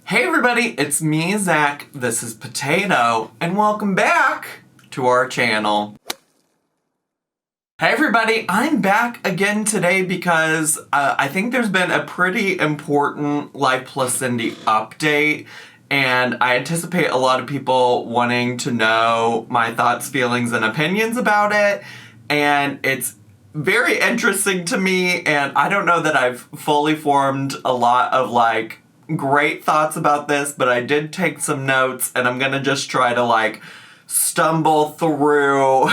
Hey everybody, it's me, Zach. This is Potato, and welcome back to our channel. Hey everybody, I'm back again today because I think there's been a pretty important Life Plus Cindy update, and I anticipate a lot of people wanting to know my thoughts, feelings, and opinions about it, and it's very interesting to me, and I don't know that I've fully formed a lot of great thoughts about this, but I did take some notes, and I'm gonna just try to stumble through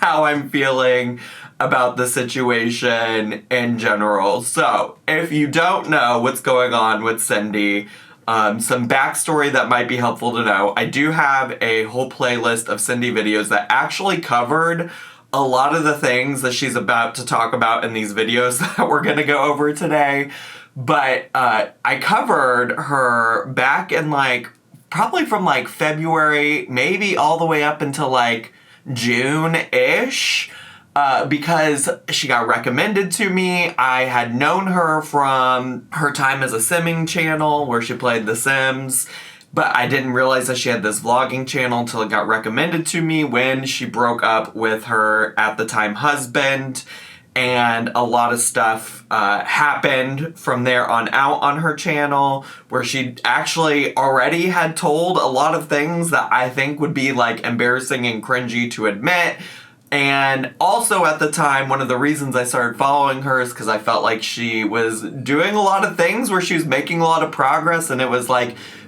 how I'm feeling about the situation in general. So, if you don't know what's going on with Cindy, some backstory that might be helpful to know. I do have a whole playlist of Cindy videos that actually covered a lot of the things that she's about to talk about in these videos that we're gonna go over today. But I covered her back in probably from February, maybe all the way up until June-ish, because she got recommended to me. I had known her from her time as a simming channel where she played The Sims, but I didn't realize that she had this vlogging channel until it got recommended to me when she broke up with her at the time husband. And a lot of stuff happened from there on out on her channel, where she actually already had told a lot of things that I think would be embarrassing and cringy to admit. And also at the time, one of the reasons I started following her is because I felt like she was doing a lot of things where she was making a lot of progress, and it was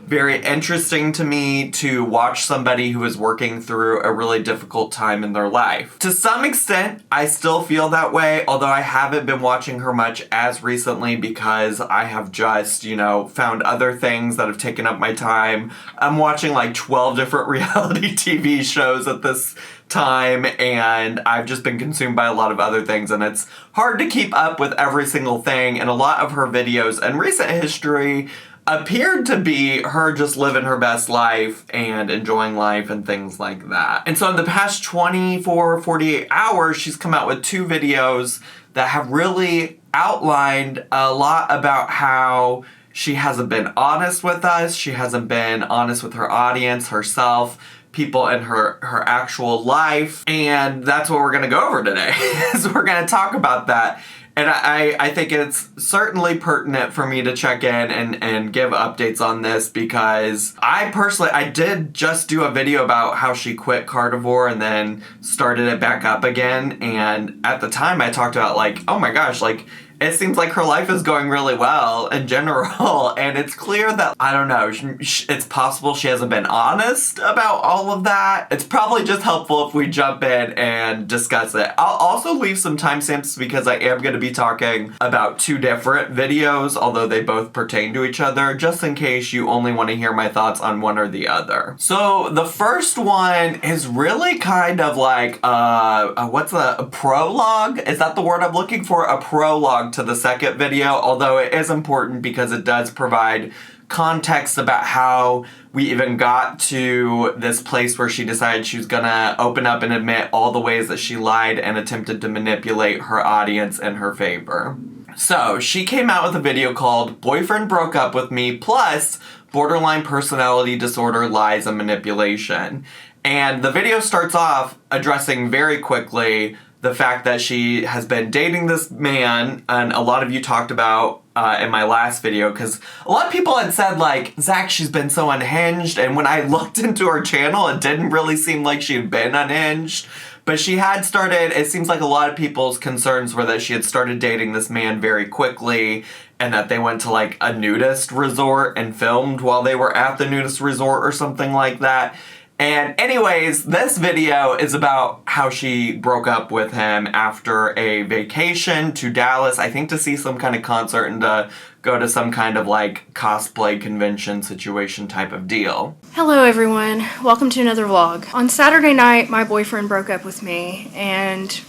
very interesting to me to watch somebody who was working through a really difficult time in their life. To some extent, I still feel that way, although I haven't been watching her much as recently because I have just, found other things that have taken up my time. I'm watching 12 different reality TV shows at this time, and I've just been consumed by a lot of other things, and it's hard to keep up with every single thing, and a lot of her videos in recent history appeared to be her just living her best life and enjoying life and things like that. And so in the past 24, 48 hours, she's come out with 2 videos that have really outlined a lot about how she hasn't been honest with us, she hasn't been honest with her audience, herself, people in her actual life, and that's what we're gonna go over today. So we're gonna talk about that. And I think it's certainly pertinent for me to check in and give updates on this, because I did just do a video about how she quit carnivore and then started it back up again. And at the time I talked about oh my gosh, it seems like her life is going really well in general, and it's clear that, I don't know, it's possible she hasn't been honest about all of that. It's probably just helpful if we jump in and discuss it. I'll also leave some timestamps because I am going to be talking about 2 different videos, although they both pertain to each other, just in case you only want to hear my thoughts on one or the other. So the first one is really kind of a prologue? Is that the word I'm looking for? A prologue to the second video, although it is important because it does provide context about how we even got to this place where she decided she was gonna open up and admit all the ways that she lied and attempted to manipulate her audience in her favor. So she came out with a video called "Boyfriend Broke Up With Me Plus Borderline Personality Disorder, Lies, and Manipulation." And the video starts off addressing very quickly the fact that she has been dating this man, and a lot of you talked about in my last video, because a lot of people had said Zach, she's been so unhinged, and when I looked into her channel, it didn't really seem like she had been unhinged, but she had started, it seems like a lot of people's concerns were that she had started dating this man very quickly, and that they went to a nudist resort and filmed while they were at the nudist resort or something like that. And anyways, this video is about how she broke up with him after a vacation to Dallas, I think to see some kind of concert and to go to some kind of cosplay convention situation type of deal. Hello everyone, welcome to another vlog. On Saturday night, my boyfriend broke up with me, and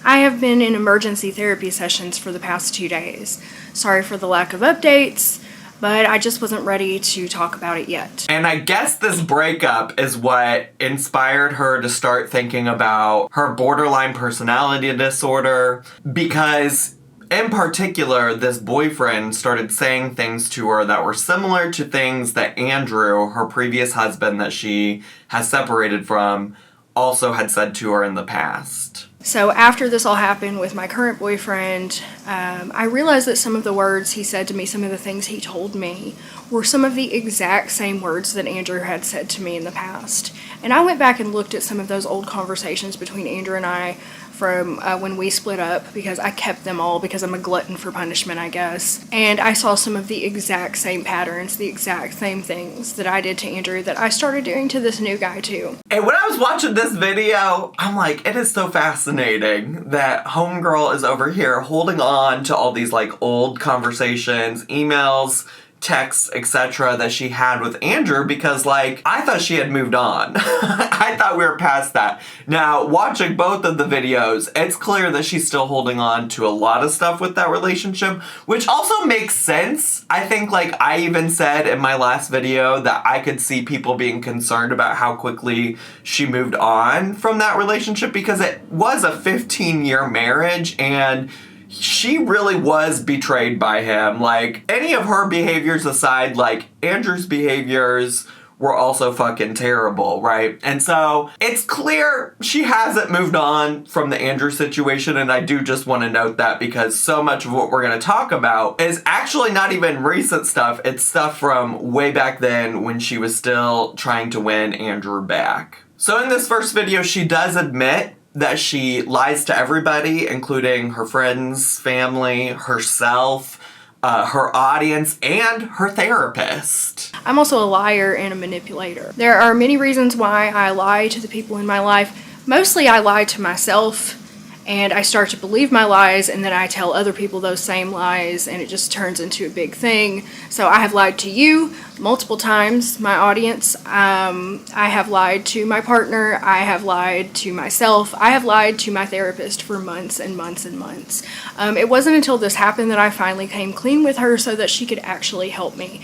I have been in emergency therapy sessions for the past 2 days. Sorry for the lack of updates, but I just wasn't ready to talk about it yet. And I guess this breakup is what inspired her to start thinking about her borderline personality disorder, because In particular, this boyfriend started saying things to her that were similar to things that Andrew, her previous husband that she has separated from, also had said to her in the past. So after this all happened with my current boyfriend, I realized that some of the words he said to me, some of the things he told me, were some of the exact same words that Andrew had said to me in the past. And I went back and looked at some of those old conversations between Andrew and I from when we split up, because I kept them all because I'm a glutton for punishment, I guess. And I saw some of the exact same patterns, the exact same things that I did to Andrew that I started doing to this new guy too. And when I was watching this video, I'm like, it is so fascinating that homegirl is over here holding on to all these like old conversations, emails, texts, etc. that she had with Andrew, because like I thought she had moved on. I thought we were past that. Now, watching both of the videos, it's clear that she's still holding on to a lot of stuff with that relationship, which also makes sense. I think like I even said in my last video that I could see people being concerned about how quickly she moved on from that relationship, because it was a 15-year marriage and she really was betrayed by him. Like, any of her behaviors aside, like, Andrew's behaviors were also fucking terrible, right? And so, it's clear she hasn't moved on from the Andrew situation, and I do just want to note that because so much of what we're going to talk about is actually not even recent stuff. It's stuff from way back then when she was still trying to win Andrew back. So in this first video, she does admit that she lies to everybody, including her friends, family, herself, her audience, and her therapist. I'm also a liar and a manipulator. There are many reasons why I lie to the people in my life. Mostly I lie to myself, and I start to believe my lies, and then I tell other people those same lies, and it just turns into a big thing. So I have lied to you multiple times, my audience. I have lied to my partner. I have lied to myself. I have lied to my therapist for months and months and months. It wasn't until this happened that I finally came clean with her so that she could actually help me,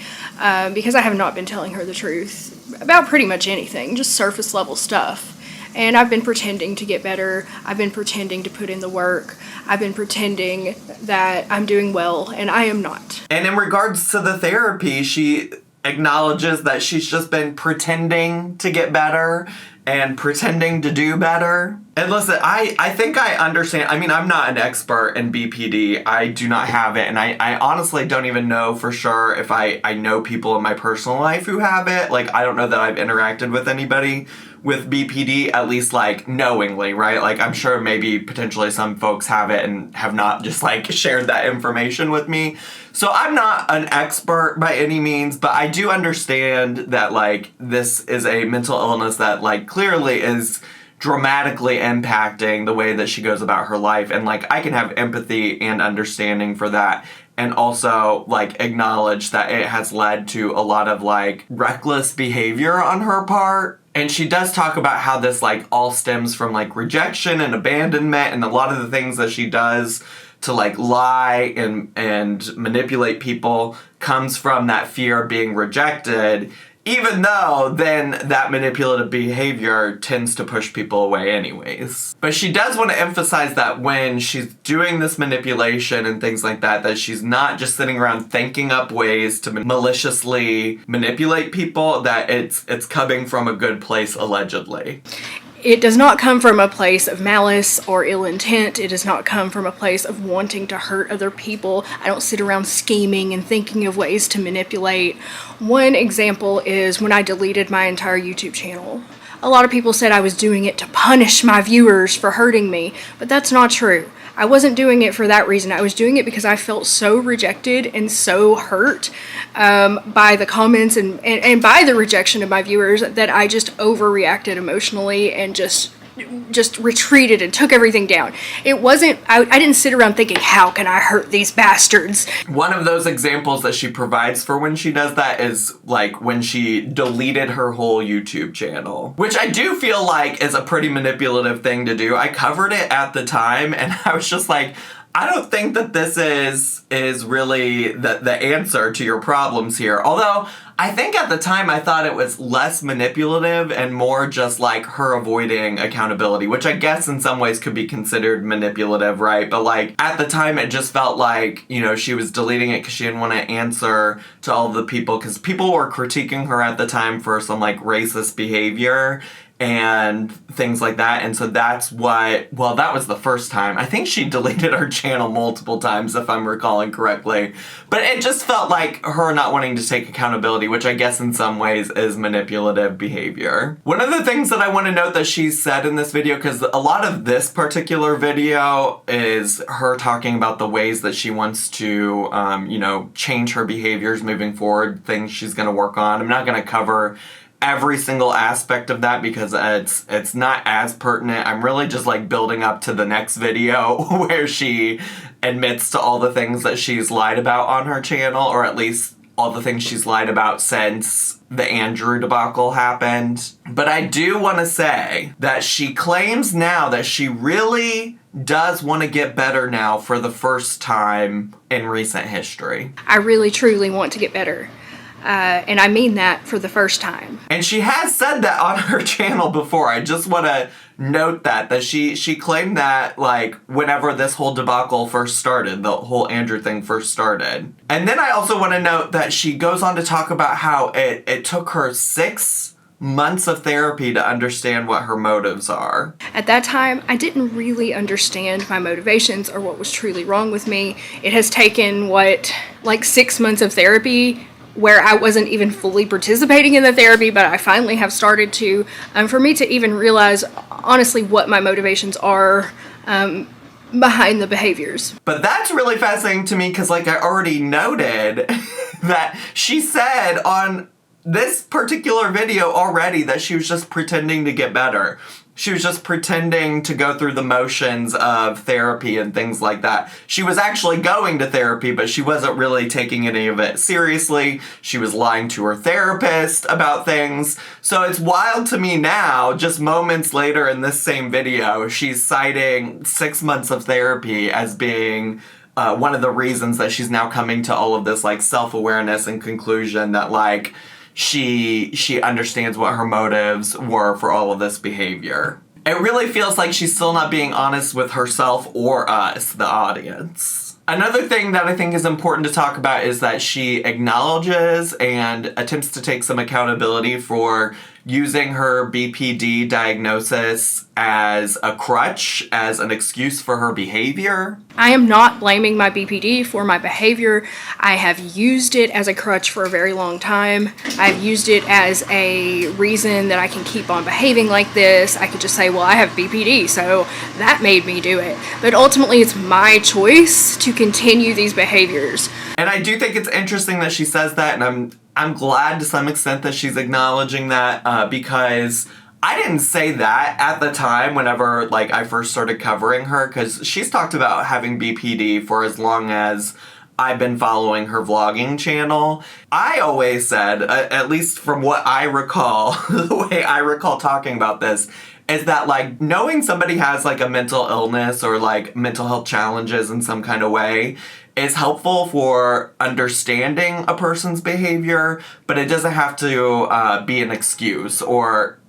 because I have not been telling her the truth about pretty much anything, just surface level stuff. And I've been pretending to get better. I've been pretending to put in the work. I've been pretending that I'm doing well, and I am not. And in regards to the therapy, she acknowledges that she's just been pretending to get better and pretending to do better. And listen, I think I understand. I mean, I'm not an expert in BPD. I do not have it. And I honestly don't even know for sure if I know people in my personal life who have it. Like, I don't know that I've interacted with anybody with BPD, at least like knowingly, right? Like, I'm sure maybe potentially some folks have it and have not just like shared that information with me. So I'm not an expert by any means, but I do understand that like this is a mental illness that like clearly is dramatically impacting the way that she goes about her life. And like I can have empathy and understanding for that, and also like acknowledge that it has led to a lot of like reckless behavior on her part. And she does talk about how this like all stems from like rejection and abandonment, and a lot of the things that she does to like lie and manipulate people comes from that fear of being rejected, even though then that manipulative behavior tends to push people away anyways. But she does want to emphasize that when she's doing this manipulation and things like that, that she's not just sitting around thinking up ways to maliciously manipulate people, that it's coming from a good place, allegedly. It does not come from a place of malice or ill intent. It does not come from a place of wanting to hurt other people. I don't sit around scheming and thinking of ways to manipulate. One example is when I deleted my entire YouTube channel. A lot of people said I was doing it to punish my viewers for hurting me, but that's not true. I wasn't doing it for that reason. I was doing it because I felt so rejected and so hurt by the comments and by the rejection of my viewers that I just overreacted emotionally and just retreated and took everything down. It wasn't, I didn't sit around thinking, how can I hurt these bastards? One of those examples that she provides for when she does that is like when she deleted her whole YouTube channel, which I do feel like is a pretty manipulative thing to do. I covered it at the time and I was just like, I don't think that this is really the answer to your problems here. Although, I think at the time I thought it was less manipulative and more just like her avoiding accountability, which I guess in some ways could be considered manipulative, right? But like at the time it just felt like, you know, she was deleting it because she didn't want to answer to all the people, because people were critiquing her at the time for some like racist behavior and things like that. And so that's what, well, that was the first time. I think she deleted her channel multiple times, if I'm recalling correctly. But it just felt like her not wanting to take accountability, which I guess in some ways is manipulative behavior. One of the things that I want to note that she said in this video, because a lot of this particular video is her talking about the ways that she wants to, you know, change her behaviors moving forward, things she's going to work on. I'm not going to cover every single aspect of that because it's not as pertinent. I'm really just like building up to the next video where she admits to all the things that she's lied about on her channel, or at least all the things she's lied about since the Andrew debacle happened. But I do want to say that she claims now that she really does want to get better now for the first time in recent history. I really, truly want to get better. And I mean that for the first time. And she has said that on her channel before. I just want to note that she claimed that, like, whenever this whole debacle first started, the whole Andrew thing first started. And then I also want to note that she goes on to talk about how it took her 6 months of therapy to understand what her motives are. At that time, I didn't really understand my motivations or what was truly wrong with me. It has taken, like 6 months of therapy where I wasn't even fully participating in the therapy, but I finally have started to, for me to even realize, honestly, what my motivations are behind the behaviors. But that's really fascinating to me because, like I already noted, that she said on this particular video already that she was just pretending to get better. She was just pretending to go through the motions of therapy and things like that. She was actually going to therapy, but she wasn't really taking any of it seriously. She was lying to her therapist about things. So it's wild to me now, just moments later in this same video, she's citing 6 months of therapy as being one of the reasons that she's now coming to all of this like self-awareness and conclusion that like she understands what her motives were for all of this behavior. It really feels like she's still not being honest with herself or us, the audience. Another thing that I think is important to talk about is that she acknowledges and attempts to take some accountability for using her BPD diagnosis as a crutch, as an excuse for her behavior. I am not blaming my BPD for my behavior. I have used it as a crutch for a very long time. I've used it as a reason that I can keep on behaving like this. I could just say, well, I have BPD, so that made me do it. But ultimately, it's my choice to continue these behaviors. And I do think it's interesting that she says that, and I'm glad to some extent that she's acknowledging that because I didn't say that at the time whenever like I first started covering her, because she's talked about having BPD for as long as I've been following her vlogging channel. I always said, at least from what I recall, the way I recall talking about this, is that like knowing somebody has like a mental illness or like mental health challenges in some kind of way is helpful for understanding a person's behavior, but it doesn't have to be an excuse, or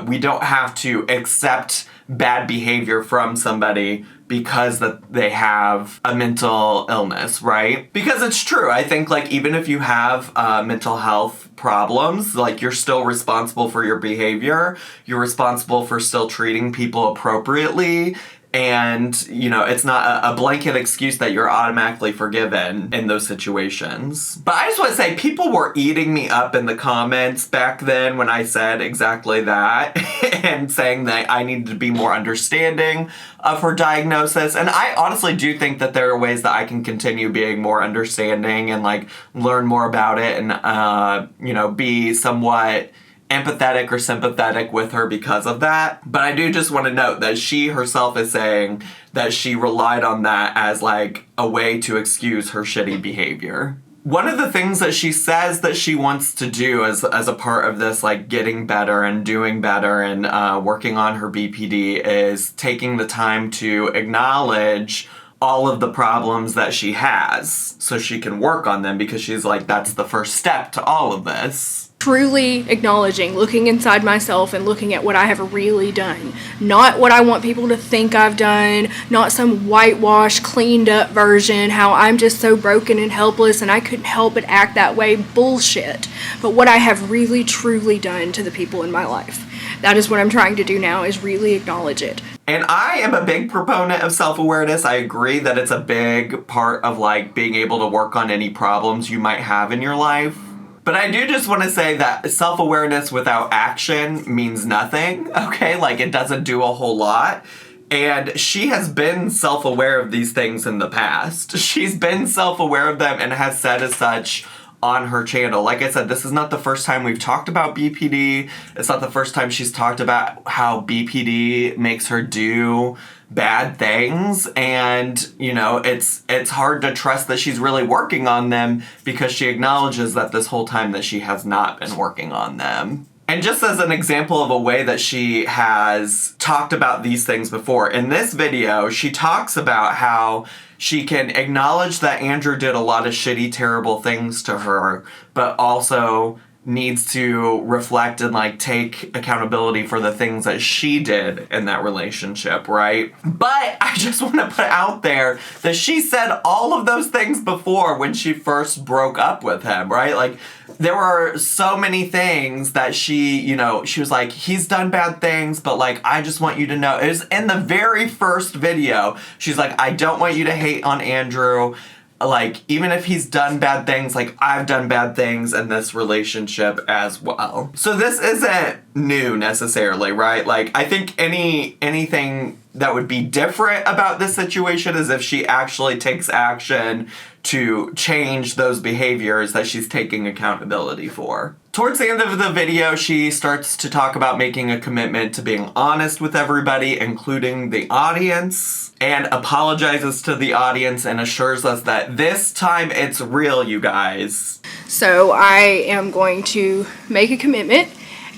we don't have to accept bad behavior from somebody because that they have a mental illness, right? Because it's true. I think like even if you have mental health problems, like you're still responsible for your behavior. You're responsible for still treating people appropriately. And, you know, it's not a blanket excuse that you're automatically forgiven in those situations. But I just want to say, people were eating me up in the comments back then when I said exactly that and saying that I needed to be more understanding of her diagnosis. And I honestly do think that there are ways that I can continue being more understanding and, like, learn more about it and, you know, be somewhat empathetic or sympathetic with her because of that. But I do just want to note that she herself is saying that she relied on that as like a way to excuse her shitty behavior. One of the things that she says that she wants to do as a part of this like getting better and doing better and working on her BPD is taking the time to acknowledge all of the problems that she has so she can work on them, because she's like, that's the first step to all of this. Truly acknowledging, looking inside myself and looking at what I have really done. Not what I want people to think I've done, not some whitewashed, cleaned up version, how I'm just so broken and helpless and I couldn't help but act that way, bullshit. But what I have really truly done to the people in my life. That is what I'm trying to do now, is really acknowledge it. And I am a big proponent of self-awareness. I agree that it's a big part of like being able to work on any problems you might have in your life. But I do just want to say that self-awareness without action means nothing, okay? Like, it doesn't do a whole lot. And she has been self-aware of these things in the past. She's been self-aware of them and has said as such on her channel. Like I said, this is not the first time we've talked about BPD. It's not the first time she's talked about how BPD makes her do bad things, and you know, it's hard to trust that she's really working on them, because she acknowledges that this whole time that she has not been working on them. And just as an example of a way that she has talked about these things before, in this video, she talks about how she can acknowledge that Andrew did a lot of shitty, terrible things to her, but also needs to reflect and like take accountability for the things that she did in that relationship, right? But I just want to put out there that she said all of those things before when she first broke up with him, right? Like, there were so many things that she was like, he's done bad things, but like, I just want you to know. It was in the very first video. She's like, I don't want you to hate on Andrew. Like, even if he's done bad things, like, I've done bad things in this relationship as well. So this isn't new necessarily, right? Like, I think anything that would be different about this situation is if she actually takes action to change those behaviors that she's taking accountability for. Towards the end of the video, she starts to talk about making a commitment to being honest with everybody, including the audience, and apologizes to the audience and assures us that this time it's real, you guys. So I am going to make a commitment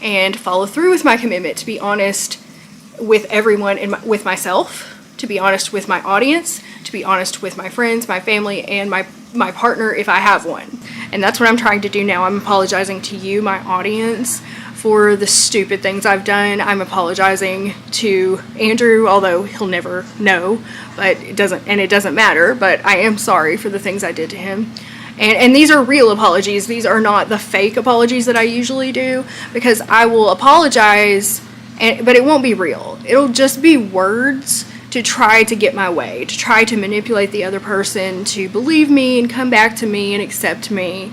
and follow through with my commitment to be honest with everyone and with myself, to be honest with my audience, to be honest with my friends, my family, and my partner if I have one. And that's what I'm trying to do now. I'm apologizing to you, my audience, for the stupid things I've done. I'm apologizing to Andrew, although he'll never know, but it doesn't matter, but I am sorry for the things I did to him. And these are real apologies. These are not the fake apologies that I usually do, because I will apologize, but it won't be real. It'll just be words to try to get my way, to try to manipulate the other person to believe me and come back to me and accept me.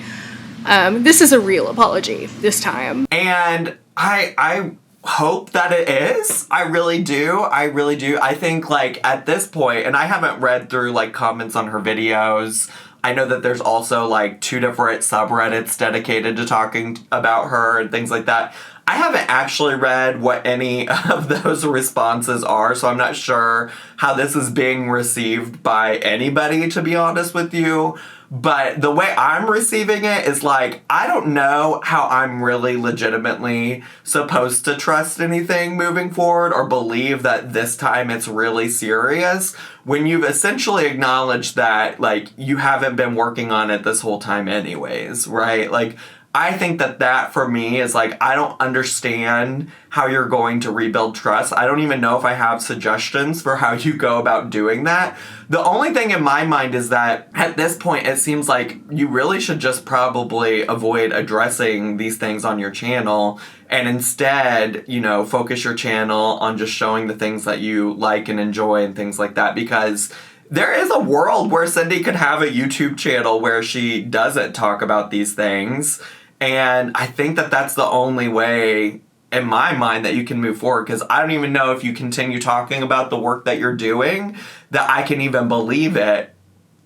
This is a real apology this time. And I hope that it is. I really do. I think, like, at this point, and I haven't read through, like, comments on her videos. I know that there's also, like, 2 different subreddits dedicated to talking about her and things like that. I haven't actually read what any of those responses are, so I'm not sure how this is being received by anybody, to be honest with you. But the way I'm receiving it is like, I don't know how I'm really legitimately supposed to trust anything moving forward or believe that this time it's really serious when you've essentially acknowledged that, like, you haven't been working on it this whole time anyways, right? Like, I think that for me is like, I don't understand how you're going to rebuild trust. I don't even know if I have suggestions for how you go about doing that. The only thing in my mind is that at this point, it seems like you really should just probably avoid addressing these things on your channel and instead, focus your channel on just showing the things that you like and enjoy and things like that, because there is a world where Cindy could have a YouTube channel where she doesn't talk about these things. And I think that that's the only way, in my mind, that you can move forward. Because I don't even know if you continue talking about the work that you're doing, that I can even believe it.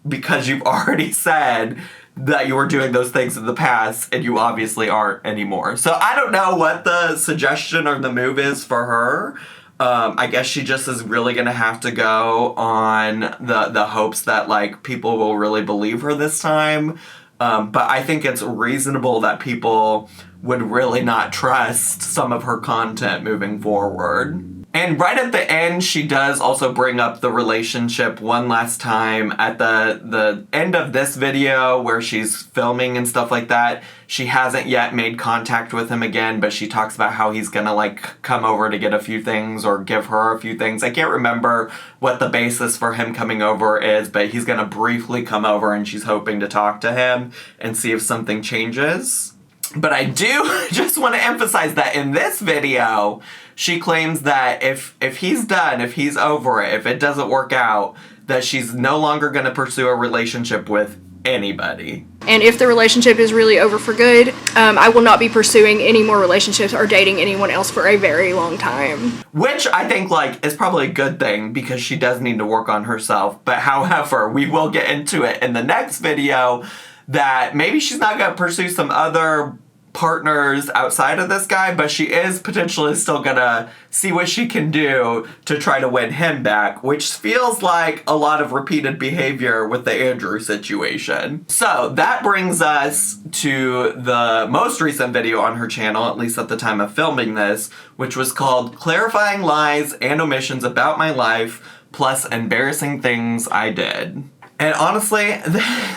Because you've already said that you were doing those things in the past, and you obviously aren't anymore. So I don't know what the suggestion or the move is for her. I guess she just is really going to have to go on the hopes that, like, people will really believe her this time. But I think it's reasonable that people would really not trust some of her content moving forward. And right at the end, she does also bring up the relationship one last time at the end of this video where she's filming and stuff like that. She hasn't yet made contact with him again, but she talks about how he's gonna like come over to get a few things or give her a few things. I can't remember what the basis for him coming over is, but he's gonna briefly come over and she's hoping to talk to him and see if something changes. But I do just want to emphasize that in this video, she claims that if he's done, if he's over it, if it doesn't work out, that she's no longer going to pursue a relationship with anybody. And if the relationship is really over for good, I will not be pursuing any more relationships or dating anyone else for a very long time. Which I think, like, is probably a good thing because she does need to work on herself. But however, we will get into it in the next video that maybe she's not going to pursue some other partners outside of this guy, but she is potentially still gonna see what she can do to try to win him back, which feels like a lot of repeated behavior with the Andrew situation. So that brings us to the most recent video on her channel, at least at the time of filming this, which was called Clarifying Lies and Omissions About My Life, plus Embarrassing Things I Did. And honestly,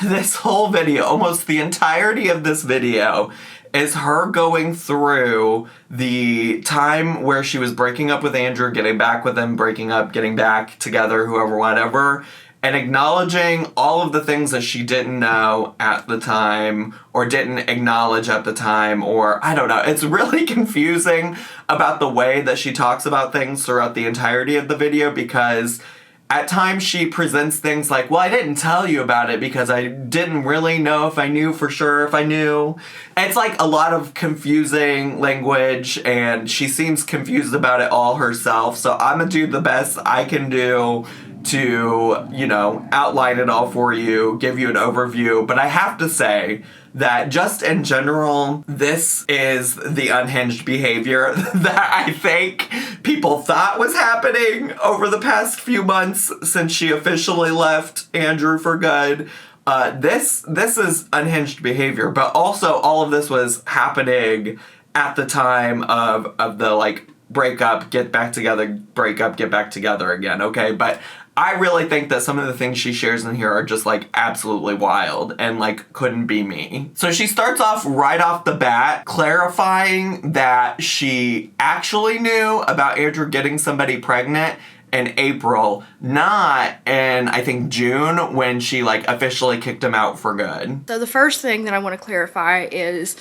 this whole video, almost the entirety of this video, is her going through the time where she was breaking up with Andrew, getting back with him, breaking up, getting back together, whoever, whatever, and acknowledging all of the things that she didn't know at the time or didn't acknowledge at the time, or I don't know. It's really confusing about the way that she talks about things throughout the entirety of the video because at times she presents things like, well, I didn't tell you about it because I didn't really know if I knew for sure if I knew. It's like a lot of confusing language and she seems confused about it all herself. So I'm gonna do the best I can do to, you know, outline it all for you, give you an overview. But I have to say that just in general, this is the unhinged behavior that I think people thought was happening over the past few months since she officially left Andrew for good. This is unhinged behavior, but also all of this was happening at the time of the like break up, get back together, break up, get back together again, okay? But I really think that some of the things she shares in here are just like absolutely wild and like couldn't be me. So she starts off right off the bat clarifying that she actually knew about Andrew getting somebody pregnant in April, not in, I think, June when she like officially kicked him out for good. So the first thing that I want to clarify is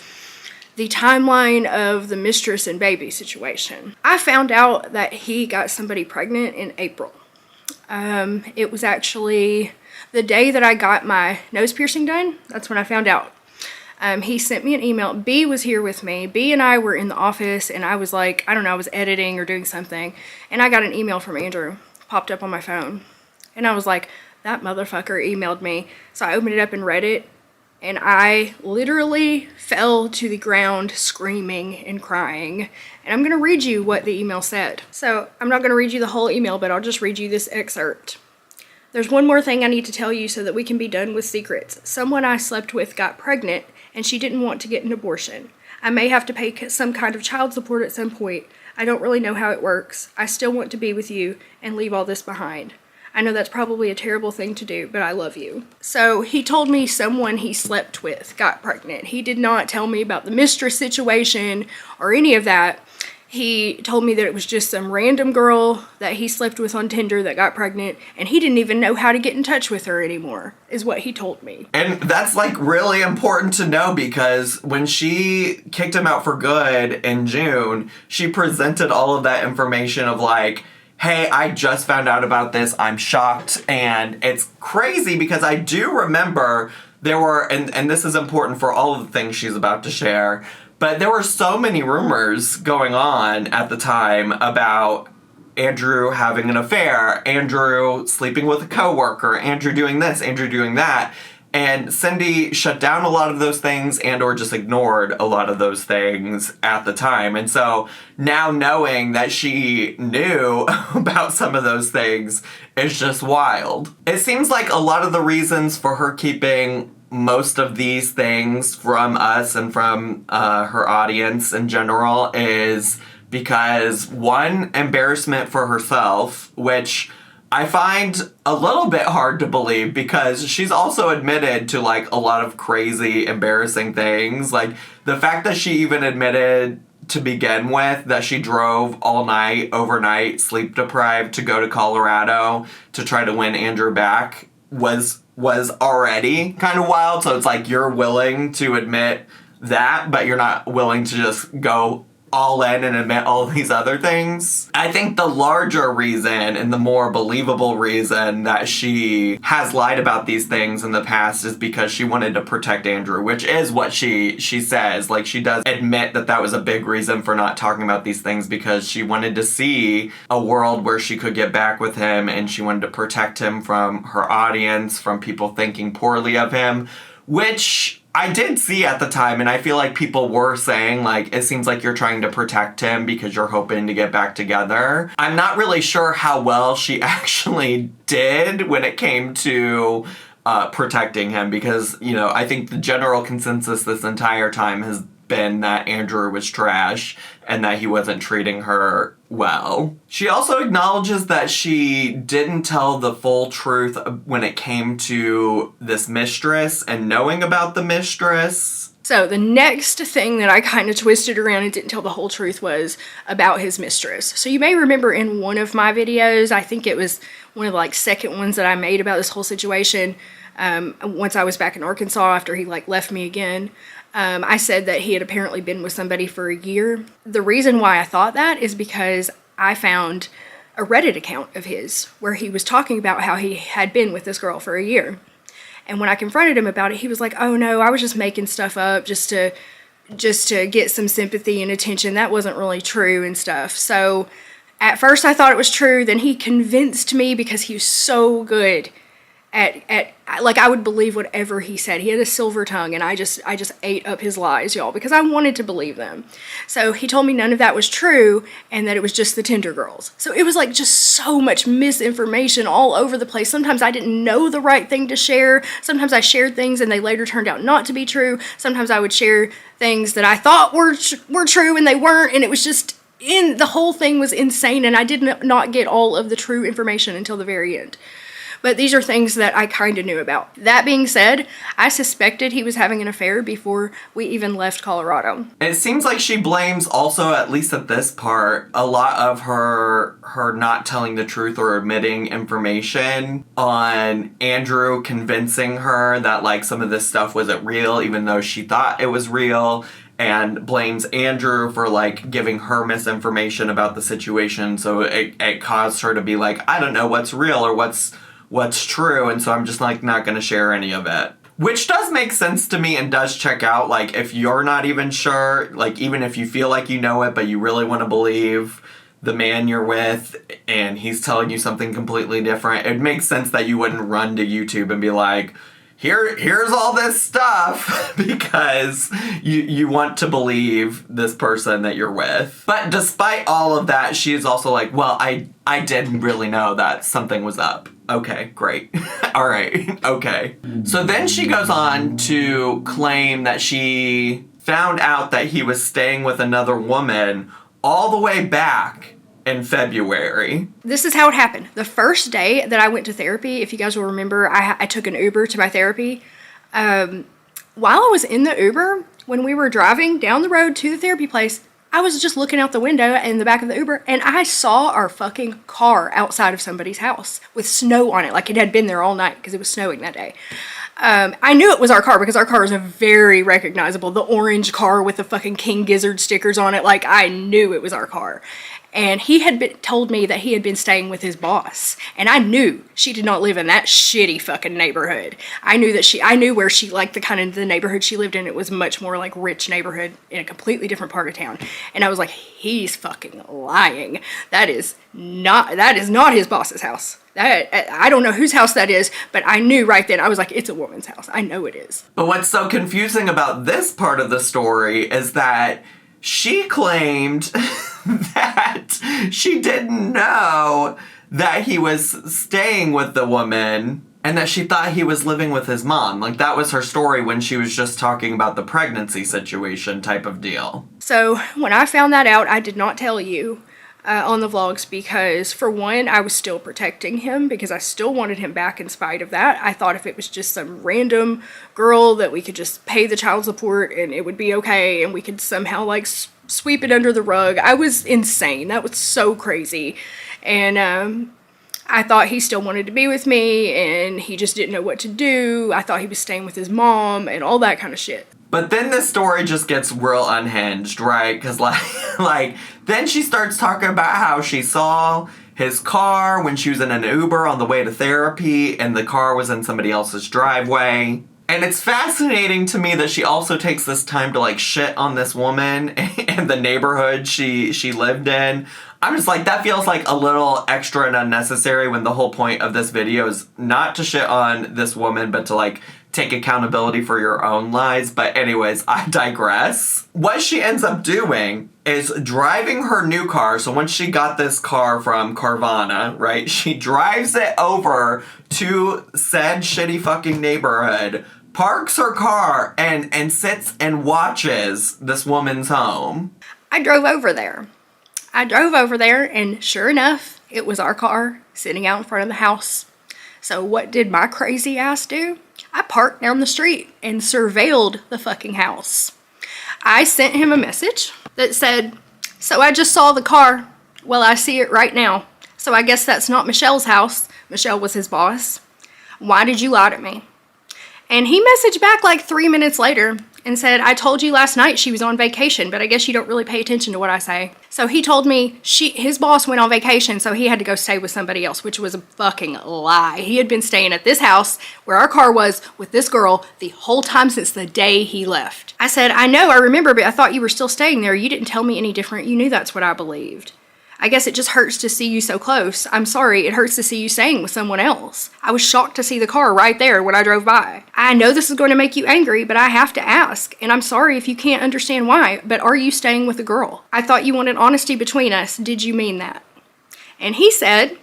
the timeline of the mistress and baby situation. I found out that he got somebody pregnant in April. It was actually the day that I got my nose piercing done. That's when I found out. He sent me an email. B was here with me. B and I were in the office and I was like, I don't know, I was editing or doing something. And I got an email from Andrew, popped up on my phone. And I was like, that motherfucker emailed me. So I opened it up and read it. And I literally fell to the ground screaming and crying. And I'm going to read you what the email said. So I'm not going to read you the whole email, but I'll just read you this excerpt. There's one more thing I need to tell you so that we can be done with secrets. Someone I slept with got pregnant and she didn't want to get an abortion. I may have to pay some kind of child support at some point. I don't really know how it works. I still want to be with you and leave all this behind. I know that's probably a terrible thing to do, but I love you. So he told me someone he slept with got pregnant. He did not tell me about the mistress situation or any of that. He told me that it was just some random girl that he slept with on Tinder that got pregnant, and he didn't even know how to get in touch with her anymore, is what he told me. And that's like really important to know because when she kicked him out for good in June, she presented all of that information of like, hey, I just found out about this, I'm shocked, and it's crazy because I do remember there were, and this is important for all of the things she's about to share, but there were so many rumors going on at the time about Andrew having an affair, Andrew sleeping with a coworker, Andrew doing this, Andrew doing that. And Cindy shut down a lot of those things and or just ignored a lot of those things at the time. And so now knowing that she knew about some of those things is just wild. It seems like a lot of the reasons for her keeping most of these things from us and from her audience in general is because, one, embarrassment for herself, which I find a little bit hard to believe because she's also admitted to, like, a lot of crazy, embarrassing things. Like, the fact that she even admitted to begin with that she drove all night, overnight, sleep deprived to go to Colorado to try to win Andrew back was already kind of wild. So it's like you're willing to admit that, but you're not willing to just go all in and admit all these other things. I think the larger reason and the more believable reason that she has lied about these things in the past is because she wanted to protect Andrew, which is what she says. Like, she does admit that was a big reason for not talking about these things, because she wanted to see a world where she could get back with him, and she wanted to protect him from her audience, from people thinking poorly of him, which I did see at the time, and I feel like people were saying, like, it seems like you're trying to protect him because you're hoping to get back together. I'm not really sure how well she actually did when it came to protecting him, because, you know, I think the general consensus this entire time has been that Andrew was trash and that he wasn't treating her well. She also acknowledges that she didn't tell the full truth when it came to this mistress and knowing about the mistress. So the next thing that I kind of twisted around and didn't tell the whole truth was about his mistress. So you may remember in one of my videos, I think it was one of the, like, second ones that I made about this whole situation, once I was back in Arkansas after he, like, left me again, I said that he had apparently been with somebody for a year. The reason why I thought that is because I found a Reddit account of his where he was talking about how he had been with this girl for a year. And when I confronted him about it, he was like, oh no, I was just making stuff up just to get some sympathy and attention. That wasn't really true and stuff. So at first I thought it was true. Then he convinced me because he was so good at like, I would believe whatever he said. He had a silver tongue, and I just ate up his lies, y'all, because I wanted to believe them. So he told me none of that was true and that it was just the Tinder girls. So it was like just so much misinformation all over the place. Sometimes I didn't know the right thing to share. Sometimes I shared things and they later turned out not to be true. Sometimes I would share things that I thought were true and they weren't, and it was just the whole thing was insane, and I did not get all of the true information until the very end. But these are things that I kind of knew about. That being said, I suspected he was having an affair before we even left Colorado. It seems like she blames also, at least at this part, a lot of her not telling the truth or admitting information on Andrew convincing her that, like, some of this stuff wasn't real, even though she thought it was real, and blames Andrew for, like, giving her misinformation about the situation. So it caused her to be like, I don't know what's real or what's true, and so I'm just, like, not gonna share any of it. Which does make sense to me and does check out. Like, if you're not even sure, like, even if you feel like you know it, but you really want to believe the man you're with and he's telling you something completely different, it makes sense that you wouldn't run to YouTube and be like, here's all this stuff, because you want to believe this person that you're with. But despite all of that, she is also like, well, I didn't really know that something was up. Okay, great. All right, okay. So then she goes on to claim that she found out that he was staying with another woman all the way back in February. This is how it happened. The first day that I went to therapy, if you guys will remember, I took an Uber to my therapy. While I was in the Uber, when we were driving down the road to the therapy place, I was just looking out the window in the back of the Uber, and I saw our fucking car outside of somebody's house with snow on it, like it had been there all night because it was snowing that day. I knew it was our car because our car is very recognizable. The orange car with the fucking King Gizzard stickers on it, like, I knew it was our car. And he had told me that he had been staying with his boss. And I knew she did not live in that shitty fucking neighborhood. I knew where she, like, the neighborhood she lived in, it was much more like rich neighborhood in a completely different part of town. And I was like, he's fucking lying. That is not his boss's house. I don't know whose house that is, but I knew right then, I was like, it's a woman's house. I know it is. But what's so confusing about this part of the story is that she claimed that she didn't know that he was staying with the woman and that she thought he was living with his mom. Like, that was her story when she was just talking about the pregnancy situation type of deal. So when I found that out, I did not tell you on the vlogs because, for one, I was still protecting him because I still wanted him back in spite of that. I thought if it was just some random girl that we could just pay the child support and it would be okay and we could somehow like sweep it under the rug. I was insane. That was so crazy. And I thought he still wanted to be with me and he just didn't know what to do. I thought he was staying with his mom and all that kind of shit. But then this story just gets real unhinged, right? Because like then she starts talking about how she saw his car when she was in an Uber on the way to therapy and the car was in somebody else's driveway. And it's fascinating to me that she also takes this time to like shit on this woman and the neighborhood she lived in. I'm just like, that feels like a little extra and unnecessary when the whole point of this video is not to shit on this woman, but to like take accountability for your own lies. But anyways, I digress. What she ends up doing is driving her new car. So once she got this car from Carvana, right, she drives it over to said shitty fucking neighborhood, parks her car, and sits and watches this woman's home. I drove over there, and sure enough, it was our car sitting out in front of the house. So what did my crazy ass do? I parked down the street and surveilled the fucking house. I sent him a message that said, "So I just saw the car. Well, I see it right now. So I guess that's not Michelle's house." Michelle was his boss. "Why did you lie to me?" And he messaged back like 3 minutes later and said, "I told you last night she was on vacation, but I guess you don't really pay attention to what I say." So he told me his boss went on vacation, so he had to go stay with somebody else, which was a fucking lie. He had been staying at this house where our car was with this girl the whole time since the day he left. I said, "I know, I remember, but I thought you were still staying there. You didn't tell me any different. You knew that's what I believed. I guess it just hurts to see you so close. I'm sorry, it hurts to see you staying with someone else. I was shocked to see the car right there when I drove by. I know this is going to make you angry, but I have to ask, and I'm sorry if you can't understand why, but are you staying with a girl? I thought you wanted honesty between us. Did you mean that?" And he said,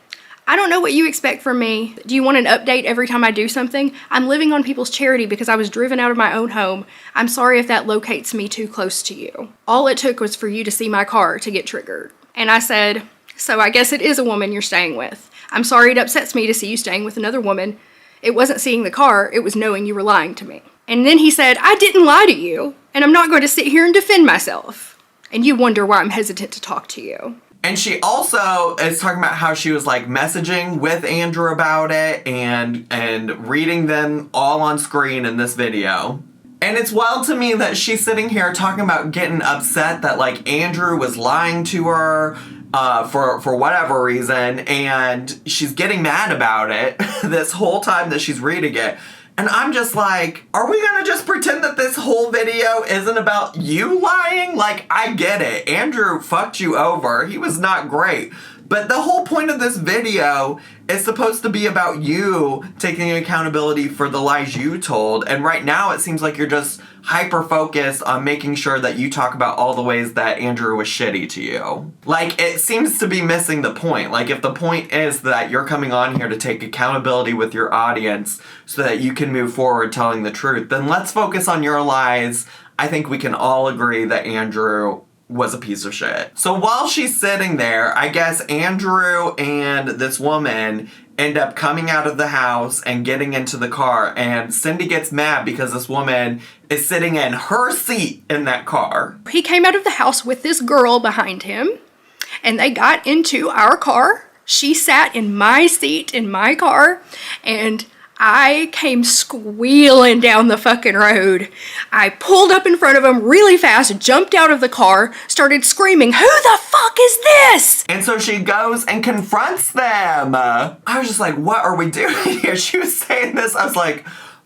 "I don't know what you expect from me. Do you want an update every time I do something? I'm living on people's charity because I was driven out of my own home. I'm sorry if that locates me too close to you. All it took was for you to see my car to get triggered." And I said, "So I guess it is a woman you're staying with. I'm sorry it upsets me to see you staying with another woman. It wasn't seeing the car, it was knowing you were lying to me." And then he said, "I didn't lie to you, and I'm not going to sit here and defend myself. And you wonder why I'm hesitant to talk to you." And she also is talking about how she was like messaging with Andrew about it and reading them all on screen in this video. And it's wild to me that she's sitting here talking about getting upset that like Andrew was lying to her for whatever reason, and she's getting mad about it this whole time that she's reading it. And I'm just like, are we gonna just pretend that this whole video isn't about you lying? Like, I get it. Andrew fucked you over. He was not great. But the whole point of this video is supposed to be about you taking accountability for the lies you told. And right now it seems like you're just hyper-focused on making sure that you talk about all the ways that Andrew was shitty to you. Like, it seems to be missing the point. Like, if the point is that you're coming on here to take accountability with your audience so that you can move forward telling the truth, then let's focus on your lies. I think we can all agree that Andrew was a piece of shit. So while she's sitting there, I guess Andrew and this woman end up coming out of the house and getting into the car, and Cindy gets mad because this woman is sitting in her seat in that car. He came out of the house with this girl behind him, and they got into our car. She sat in my seat in my car, and I came squealing down the fucking road. I pulled up in front of him really fast, jumped out of the car, started screaming, "Who the fuck is this?" And so she goes and confronts them. I was just like, what are we doing here? She was saying this. I was like,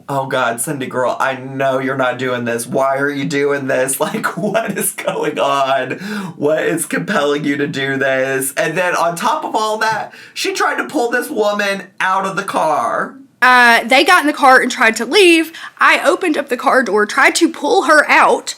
oh God, Cindy girl, I know you're not doing this. Why are you doing this? Like, what is going on? What is compelling you to do this? And then on top of all that, she tried to pull this woman out of the car. They got in the car and tried to leave. I opened up the car door, tried to pull her out,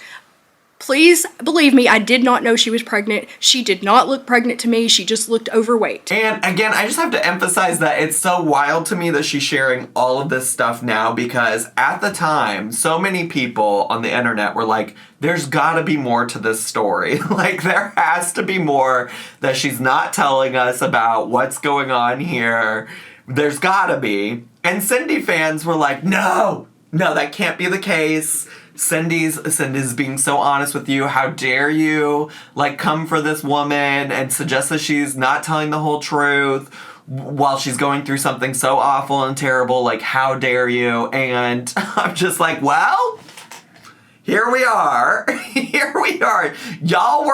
Please believe me, I did not know she was pregnant. She did not look pregnant to me. She just looked overweight. And again, I just have to emphasize that it's so wild to me that she's sharing all of this stuff now, because at the time, so many people on the internet were like, there's gotta be more to this story. Like, there has to be more that she's not telling us about what's going on here. There's gotta be. And Cindy fans were like, no, that can't be the case. Cindy's being so honest with you. How dare you, like, come for this woman and suggest that she's not telling the whole truth while she's going through something so awful and terrible. Like, how dare you? And I'm just like, well, here we are. Here we are. Y'all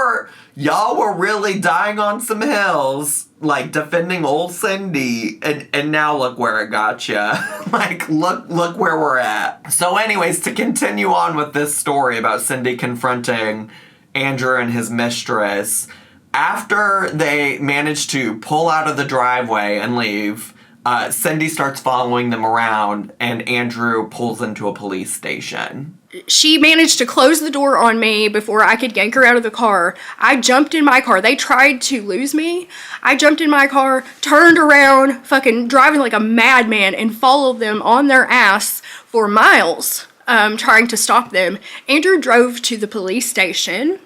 were really dying on some hills, like, defending old Cindy, and now look where it got ya. Like, look where we're at. So anyways, to continue on with this story about Cindy confronting Andrew and his mistress, after they managed to pull out of the driveway and leave, Cindy starts following them around, and Andrew pulls into a police station. She managed to close the door on me before I could yank her out of the car. I jumped in my car. They tried to lose me. I jumped in my car, turned around, fucking driving like a madman, and followed them on their ass for miles, trying to stop them. Andrew drove to the police station.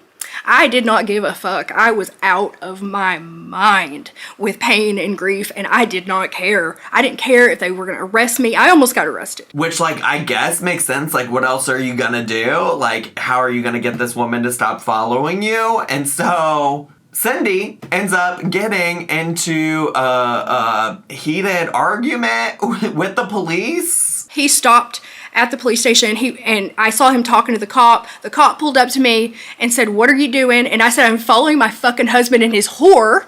I did not give a fuck. I was out of my mind with pain and grief, and I did not care. I didn't care if they were going to arrest me. I almost got arrested. Which, like, I guess makes sense. Like, what else are you gonna do? Like, how are you gonna get this woman to stop following you? And so Cindy ends up getting into a heated argument with the police. He stopped at the police station, and I saw him talking to the cop. The cop pulled up to me and said, "What are you doing?" And I said, "I'm following my fucking husband and his whore."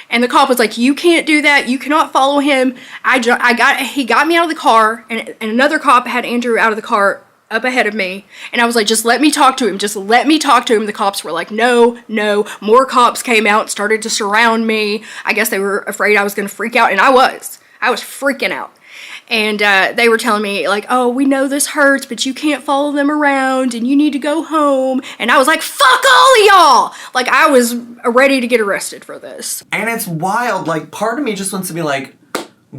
And the cop was like, "You can't do that. You cannot follow him." He got me out of the car, and another cop had Andrew out of the car up ahead of me. And I was like, "Just let me talk to him. Just let me talk to him." The cops were like, no. More cops came out and started to surround me. I guess they were afraid I was going to freak out, and I was freaking out. And they were telling me, like, "Oh, we know this hurts, but you can't follow them around, and you need to go home." And I was like, fuck all of y'all! Like, I was ready to get arrested for this. And it's wild. Like, part of me just wants to be like,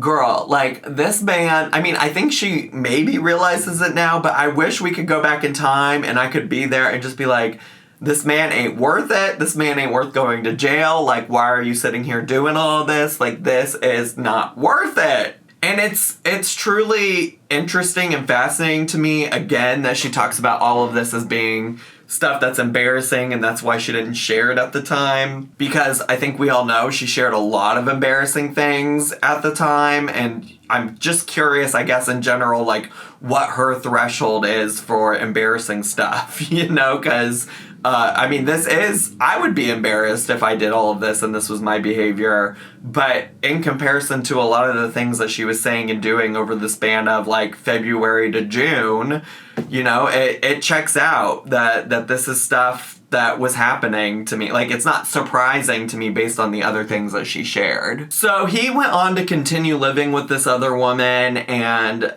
girl, like, this man, I mean, I think she maybe realizes it now, but I wish we could go back in time and I could be there and just be like, this man ain't worth it. This man ain't worth going to jail. Like, why are you sitting here doing all this? Like, this is not worth it. And it's truly interesting and fascinating to me, again, that she talks about all of this as being stuff that's embarrassing, and that's why she didn't share it at the time. Because I think we all know she shared a lot of embarrassing things at the time, and I'm just curious, I guess, in general, like, what her threshold is for embarrassing stuff, you know? Because, I mean, I would be embarrassed if I did all of this and this was my behavior, but in comparison to a lot of the things that she was saying and doing over the span of, like, February to June, you know, it checks out that this is stuff that was happening to me. Like, it's not surprising to me based on the other things that she shared. So he went on to continue living with this other woman, and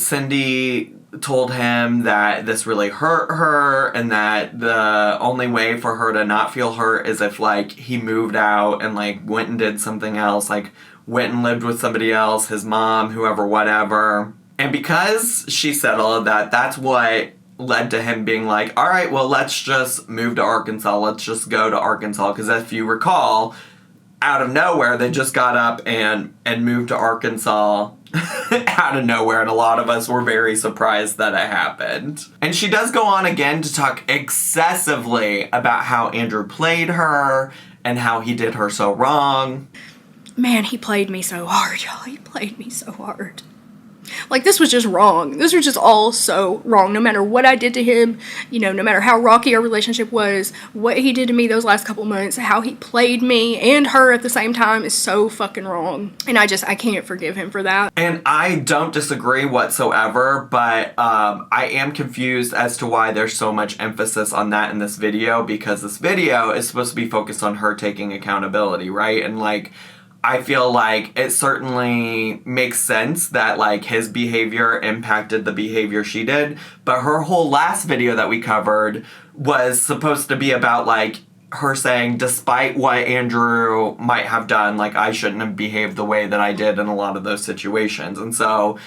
Cindy told him that this really hurt her, and that the only way for her to not feel hurt is if, like, he moved out and, like, went and did something else, like, went and lived with somebody else, his mom, whoever, whatever. And because she said all of that, that's what led to him being like, all right, well, let's just move to Arkansas. Let's just go to Arkansas. Because if you recall, out of nowhere, they just got up and moved to Arkansas out of nowhere. And a lot of us were very surprised that it happened. And she does go on again to talk excessively about how Andrew played her and how he did her so wrong. Man, he played me so hard, y'all. He played me so hard. Like, this was just wrong. This was just all so wrong. No matter what I did to him, you know, no matter how rocky our relationship was, what he did to me those last couple months, how he played me and her at the same time is so fucking wrong. And I can't forgive him for that. And I don't disagree whatsoever, but I am confused as to why there's so much emphasis on that in this video, because this video is supposed to be focused on her taking accountability, right? And, like, I feel like it certainly makes sense that, like, his behavior impacted the behavior she did, but her whole last video that we covered was supposed to be about, like, her saying, despite what Andrew might have done, like, I shouldn't have behaved the way that I did in a lot of those situations. And so,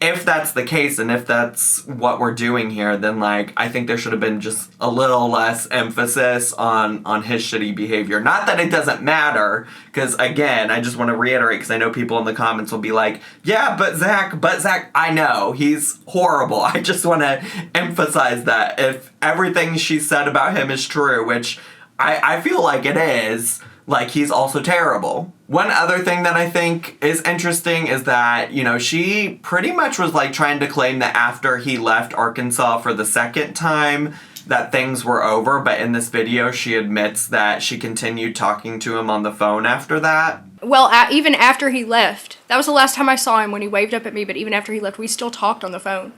if that's the case, and if that's what we're doing here, then, like, I think there should have been just a little less emphasis on his shitty behavior. Not that it doesn't matter, because, again, I just want to reiterate, because I know people in the comments will be like, yeah, but Zach, I know, he's horrible. I just want to emphasize that. If everything she said about him is true, which I feel like it is, like, he's also terrible. One other thing that I think is interesting is that, you know, she pretty much was, like, trying to claim that after he left Arkansas for the second time that things were over, but in this video she admits that she continued talking to him on the phone after that. Well, even after he left, that was the last time I saw him when he waved up at me, but even after he left, we still talked on the phone.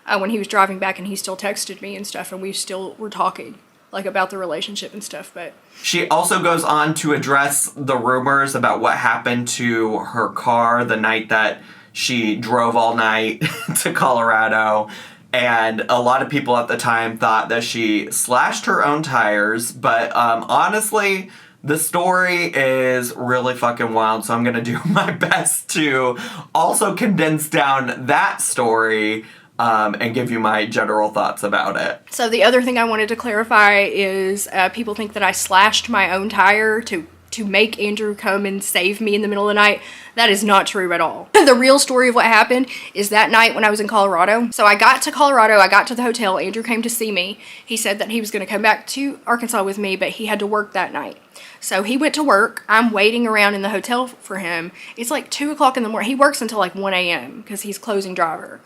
When he was driving back, and he still texted me and stuff, and we still were talking, like, about the relationship and stuff. But she also goes on to address the rumors about what happened to her car the night that she drove all night to Colorado. And a lot of people at the time thought that she slashed her own tires. But honestly, the story is really fucking wild. So I'm going to do my best to also condense down that story and give you my general thoughts about it. So the other thing I wanted to clarify is people think that I slashed my own tire to make Andrew come and save me in the middle of the night. That is not true at all. The real story of what happened is that night when I was in Colorado. So I got to Colorado, I got to the hotel, Andrew came to see me. He said that he was going to come back to Arkansas with me, but he had to work that night. So he went to work. I'm waiting around in the hotel for him. It's like 2 o'clock in the morning. He works until like 1 a.m. because he's closing driver.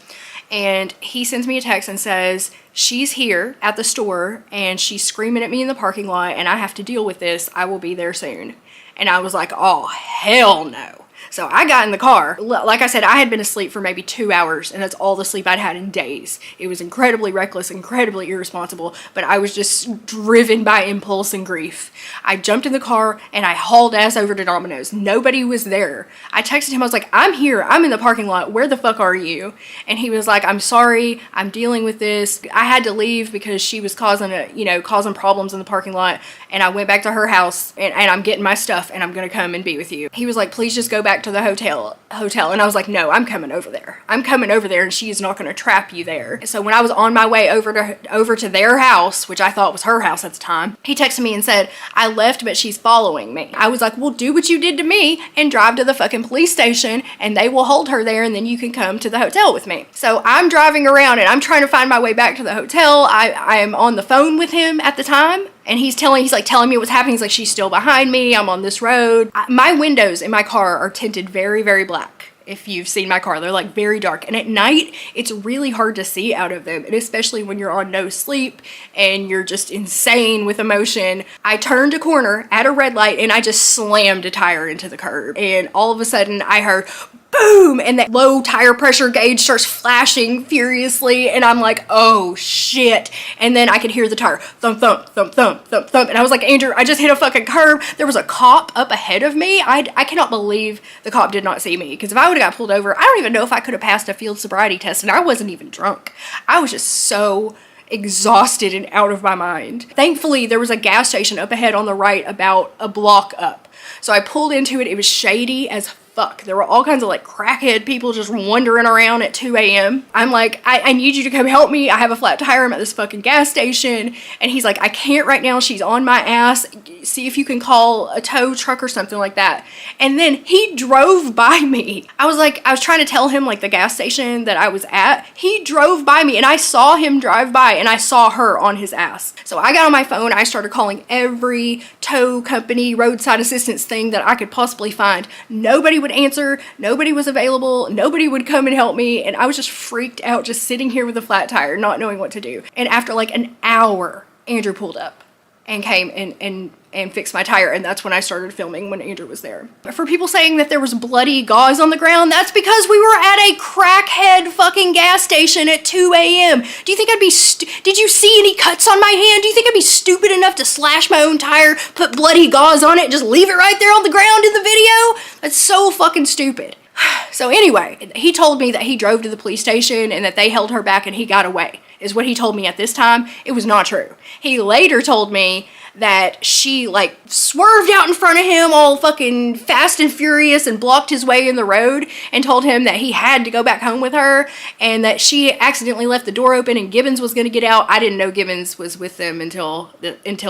And he sends me a text and says, she's here at the store and she's screaming at me in the parking lot and I have to deal with this. I will be there soon. And I was like, oh, hell no. So I got in the car. Like I said, I had been asleep for maybe 2 hours, and that's all the sleep I'd had in days. It was incredibly reckless, incredibly irresponsible, but I was just driven by impulse and grief. I jumped in the car, and I hauled ass over to Domino's. Nobody was there. I texted him, I was like, I'm here. I'm in the parking lot. Where the fuck are you? And he was like, I'm sorry. I'm dealing with this. I had to leave because she was causing problems in the parking lot, and I went back to her house, and I'm getting my stuff, and I'm going to come and be with you. He was like, please just go back to the hotel. And I was like, no, I'm coming over there. I'm coming over there, and she is not going to trap you there. So when I was on my way over to their house, which I thought was her house at the time, he texted me and said, I left, but she's following me. I was like, well, do what you did to me and drive to the fucking police station, and they will hold her there, and then you can come to the hotel with me. So I'm driving around, and I'm trying to find my way back to the hotel. I am on the phone with him at the time. And he's telling me what's happening. He's like, she's still behind me. I'm on this road. My windows in my car are tinted very, very black. If you've seen my car, they're like very dark. And at night, it's really hard to see out of them. And especially when you're on no sleep and you're just insane with emotion. I turned a corner at a red light and I just slammed a tire into the curb. And all of a sudden I heard boom, and that low tire pressure gauge starts flashing furiously, and I'm like, oh shit. And then I could hear the tire thump, thump, thump, thump, thump, thump, and I was like, Andrew, I just hit a fucking curb. There was a cop up ahead of me. I cannot believe the cop did not see me, because if I would have got pulled over, I don't even know if I could have passed a field sobriety test, and I wasn't even drunk. I was just so exhausted and out of my mind. Thankfully, there was a gas station up ahead on the right about a block up. So I pulled into it. It was shady as fuck. There were all kinds of like crackhead people just wandering around at 2 a.m. I'm like, I need you to come help me. I have a flat tire. I'm at this fucking gas station. And he's like, I can't right now. She's on my ass. See if you can call a tow truck or something like that. And then he drove by me. I was trying to tell him like the gas station that I was at. He drove by me and I saw him drive by and I saw her on his ass. So I got on my phone. I started calling every tow company, roadside assistance thing that I could possibly find. Nobody would answer, nobody was available, nobody would come and help me, and I was just freaked out just sitting here with a flat tire not knowing what to do. And after like an hour, Andrew pulled up and came and fixed my tire, and that's when I started filming when Andrew was there. But for people saying that there was bloody gauze on the ground, that's because we were at a crackhead fucking gas station at 2 a.m. Do you think I'd be did you see any cuts on my hand? Do you think I'd be stupid enough to slash my own tire, put bloody gauze on it, and just leave it right there on the ground in the video? That's so fucking stupid. So anyway, he told me that he drove to the police station and that they held her back and he got away. is what he told me at this time. It was not true. He later told me that she like swerved out in front of him all fucking fast and furious and blocked his way in the road and told him that he had to go back home with her and that she accidentally left the door open and Gibbons was going to get out. I didn't know Gibbons was with them until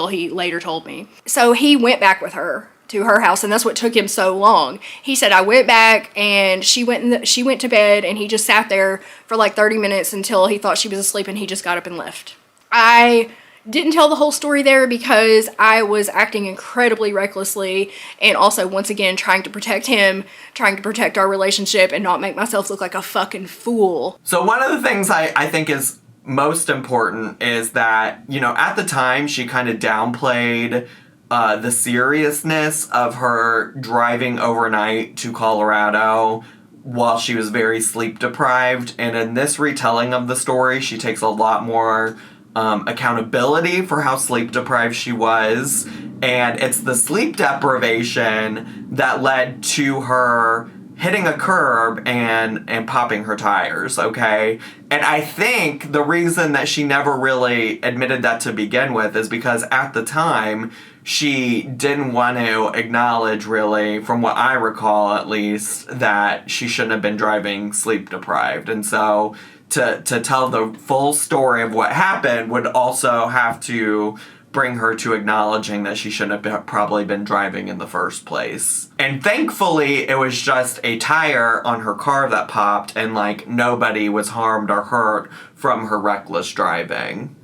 he later told me. So he went back with her to her house, and that's what took him so long. He said, I went back and she went to bed and he just sat there for like 30 minutes until he thought she was asleep and he just got up and left. I didn't tell the whole story there because I was acting incredibly recklessly and also, once again, trying to protect him, trying to protect our relationship and not make myself look like a fucking fool. So one of the things I think is most important is that, you know, at the time she kind of downplayed the seriousness of her driving overnight to Colorado while she was very sleep deprived. And in this retelling of the story, she takes a lot more accountability for how sleep deprived she was. And it's the sleep deprivation that led to her hitting a curb and popping her tires, okay? And I think the reason that she never really admitted that to begin with is because at the time, she didn't want to acknowledge, really, from what I recall at least, that she shouldn't have been driving sleep deprived. And so to tell the full story of what happened would also have to bring her to acknowledging that she shouldn't have probably been driving in the first place. And thankfully, it was just a tire on her car that popped and, like, nobody was harmed or hurt from her reckless driving.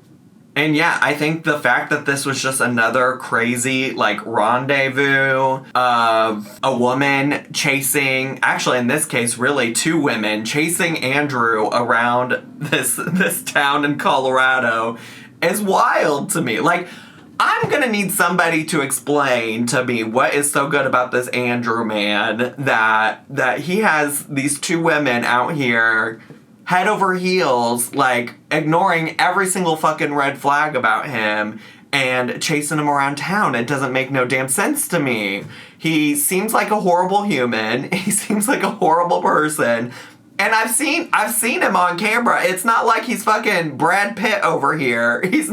And yeah, I think the fact that this was just another crazy, like, rendezvous of a woman chasing, actually in this case, really two women chasing Andrew around this town in Colorado is wild to me. Like, I'm gonna need somebody to explain to me what is so good about this Andrew man that he has these two women out here head over heels, like, ignoring every single fucking red flag about him and chasing him around town. It doesn't make no damn sense to me. He seems like a horrible human. He seems like a horrible person. And I've seen him on camera. It's not like he's fucking Brad Pitt over here. He's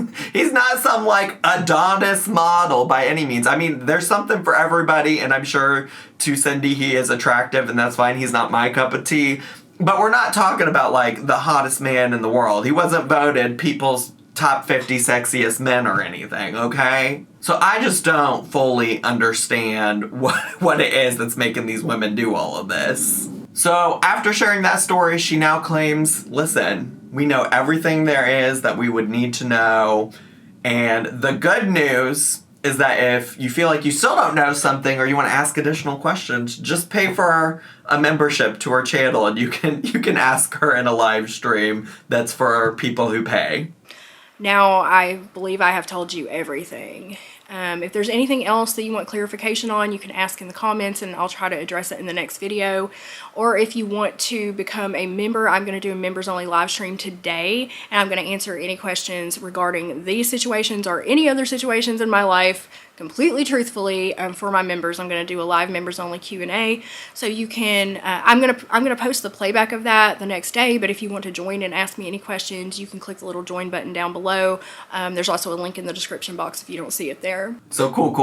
not some, like, Adonis model by any means. I mean, there's something for everybody, and I'm sure to Cindy he is attractive, and that's fine. He's not my cup of tea. But we're not talking about, like, the hottest man in the world. He wasn't voted people's top 50 sexiest men or anything, okay? So I just don't fully understand what it is that's making these women do all of this. So after sharing that story, she now claims, listen, we know everything there is that we would need to know. And the good news is that if you feel like you still don't know something or you want to ask additional questions, just pay for a membership to our channel and you can ask her in a live stream that's for people who pay. Now, I believe I have told you everything. If there's anything else that you want clarification on, you can ask in the comments and I'll try to address it in the next video. Or if you want to become a member, I'm going to do a members only live stream today and I'm going to answer any questions regarding these situations or any other situations in my life completely truthfully. For my members, I'm going to do a live members only Q&A, so you can I'm going to post the playback of that the next day, but if you want to join and ask me any questions, you can click the little join button down below. There's also a link in the description box if you don't see it there. So cool.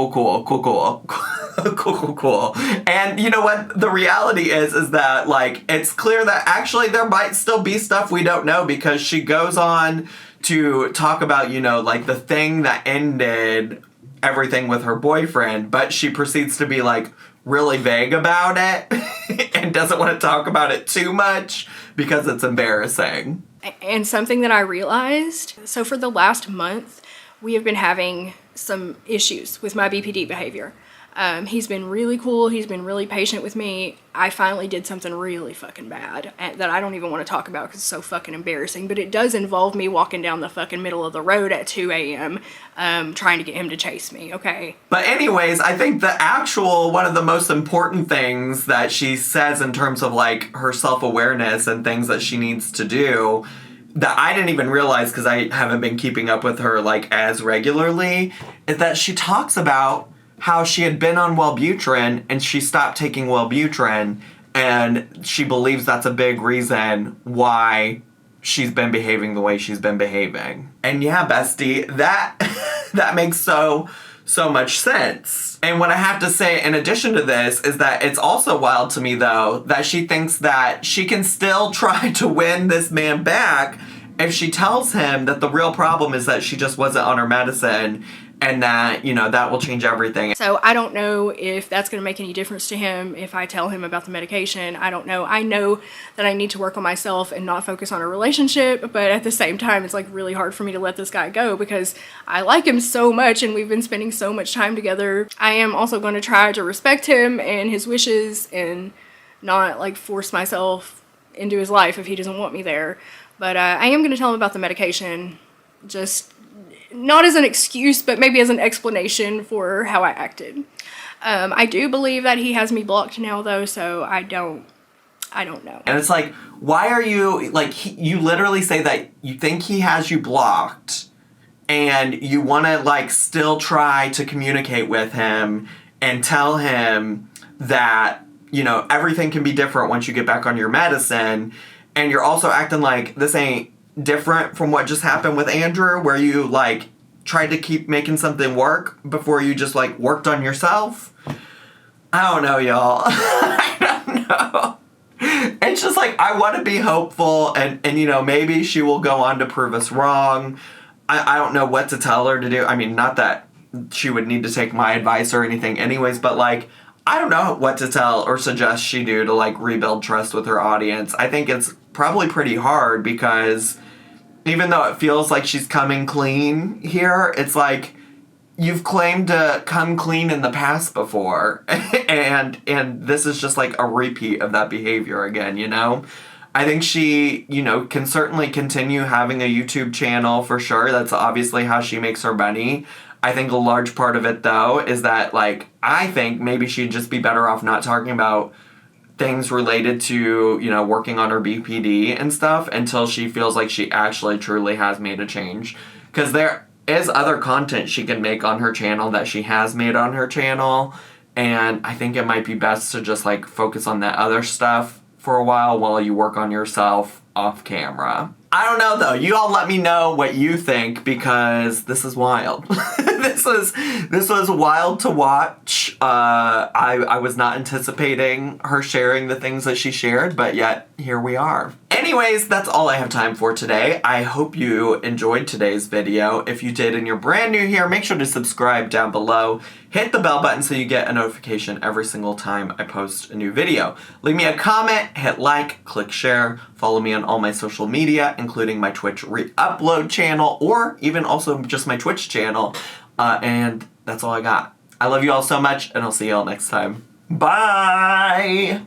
And you know what the reality is that, like, it's clear that actually there might still be stuff we don't know, because she goes on to talk about, you know, like, the thing that ended everything with her boyfriend, but she proceeds to be, like, really vague about it and doesn't want to talk about it too much because it's embarrassing. And something that I realized, so for the last month, we have been having some issues with my BPD behavior. He's been really cool. He's been really patient with me. I finally did something really fucking bad that I don't even want to talk about because it's so fucking embarrassing. But it does involve me walking down the fucking middle of the road at 2 a.m. Trying to get him to chase me, okay? But anyways, I think the actual, one of the most important things that she says in terms of, like, her self-awareness and things that she needs to do that I didn't even realize because I haven't been keeping up with her, like, as regularly, is that she talks about how she had been on Wellbutrin and she stopped taking Wellbutrin, and she believes that's a big reason why she's been behaving the way she's been behaving. And yeah, bestie, that that makes so much sense. And what I have to say in addition to this is that it's also wild to me, though, that she thinks that she can still try to win this man back if she tells him that the real problem is that she just wasn't on her medicine, and that, you know, that will change everything. So I don't know if that's going to make any difference to him if I tell him about the medication. I don't know. I know that I need to work on myself and not focus on a relationship, but at the same time, it's like really hard for me to let this guy go because I like him so much and we've been spending so much time together. I am also going to try to respect him and his wishes and not like force myself into his life if he doesn't want me there. But I am going to tell him about the medication, just not as an excuse, but maybe as an explanation for how I acted. I do believe that he has me blocked now, though, so I don't know. And it's like, why are you, like, you literally say that you think he has you blocked, and you want to, like, still try to communicate with him and tell him that, you know, everything can be different once you get back on your medicine, and you're also acting like this ain't different from what just happened with Andrew, where you, like, tried to keep making something work before you just, like, worked on yourself. I don't know, y'all. I don't know. It's just, like, I want to be hopeful, and, you know, maybe she will go on to prove us wrong. I don't know what to tell her to do. I mean, not that she would need to take my advice or anything anyways, but, like, I don't know what to tell or suggest she do to, like, rebuild trust with her audience. I think it's probably pretty hard because even though it feels like she's coming clean here, it's like you've claimed to come clean in the past before. and this is just like a repeat of that behavior again, you know? I think she, you know, can certainly continue having a YouTube channel for sure. That's obviously how she makes her money. I think a large part of it, though, is that, like, I think maybe she'd just be better off not talking about things related to, you know, working on her BPD and stuff until she feels like she actually truly has made a change. Because there is other content she can make on her channel that she has made on her channel, and I think it might be best to just, like, focus on that other stuff for a while you work on yourself off camera. I don't know, though. You all let me know what you think, because this is wild. This was wild to watch. I was not anticipating her sharing the things that she shared, but yet here we are. Anyways, that's all I have time for today. I hope you enjoyed today's video. If you did and you're brand new here, make sure to subscribe down below. Hit the bell button so you get a notification every single time I post a new video. Leave me a comment, hit like, click share, follow me on all my social media, including my Twitch re-upload channel, or even also just my Twitch channel. And that's all I got. I love you all so much, and I'll see you all next time. Bye!